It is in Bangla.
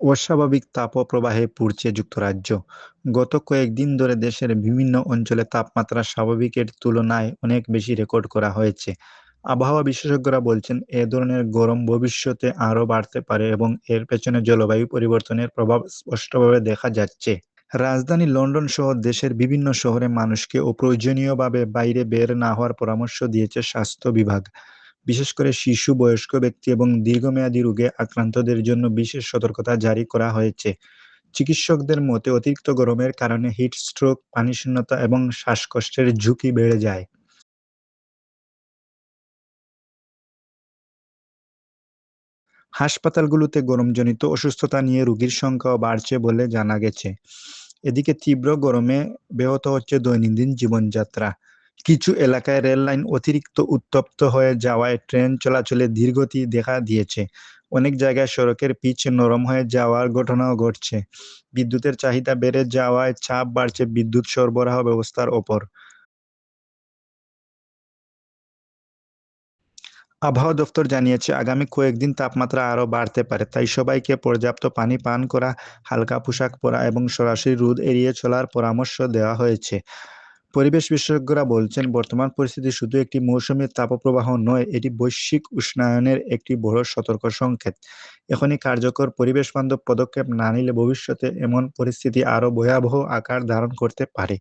অস্বাভাবিক তাপপ্রবাহে পুড়ছে যুক্তরাজ্য। গত কয়েকদিন ধরে দেশের বিভিন্ন অঞ্চলে তাপমাত্রা স্বাভাবিকের তুলনায় অনেক বেশি রেকর্ড করা হয়েছে। আবহাওয়া বিশেষজ্ঞরা বলছেন, এ ধরনের গরম ভবিষ্যতে আরও বাড়তে পারে এবং এর পেছনে জলবায়ু পরিবর্তনের প্রভাব স্পষ্টভাবে দেখা যাচ্ছে। রাজধানী লন্ডন সহ দেশের বিভিন্ন শহরে মানুষকে অপ্রয়োজনীয়ভাবে বাইরে বের না হওয়ার পরামর্শ দিয়েছে স্বাস্থ্য বিভাগ। বিশেষ করে শিশু, বয়স্ক ব্যক্তি এবং দীর্ঘমেয়াদী রোগে আক্রান্তদের জন্য বিশেষ সতর্কতা জারি করা হয়েছে। চিকিৎসকদের মতে, অতিরিক্ত গরমের কারণে হিট স্ট্রোক, পানিশূন্যতা এবং শ্বাসকষ্টের ঝুঁকি বেড়ে যায়। হাসপাতালগুলোতে গরমজনিত অসুস্থতা নিয়ে রোগীর সংখ্যাও বাড়ছে বলে জানা গেছে। এদিকে তীব্র গরমে ব্যাহত হচ্ছে দৈনন্দিন জীবনযাত্রা। কিছু এলাকায় রেললাইন অতিরিক্ত উত্তপ্ত হয়ে যাওয়ায় ট্রেন চলাচলে ধীরগতি দেখা দিয়েছে। অনেক জায়গায় সড়কের পিচ নরম হয়ে যাওয়ার ঘটনাও ঘটছে। বিদ্যুতের চাহিদা বেড়ে যাওয়ায় চাপ বাড়ছে বিদ্যুৎ সরবরাহ ব্যবস্থার ওপর। আবহাওয়া দফতর জানিয়েছে, আগামী কয়েকদিন তাপমাত্রা আরও বাড়তে পারে। তাই সবাইকে পর্যাপ্ত পানি পান করা, হালকা পোশাক পরা এবং সরাসরি রোদ এড়িয়ে চলার পরামর্শ দেওয়া হয়েছে। পরিবেশ বিশেষজ্ঞরা বলছেন, বর্তমান পরিস্থিতি শুধু একটি মৌসুমী তাপপ্রবাহ নয়, এটি বৈশ্বিক উষ্ণায়নের একটি বড় সতর্ক সংকেত। এখনই কার্যকর পরিবেশবান্ধব পদক্ষেপ না নিলে ভবিষ্যতে এমন পরিস্থিতি আরও ভয়াবহ আকার ধারণ করতে পারে।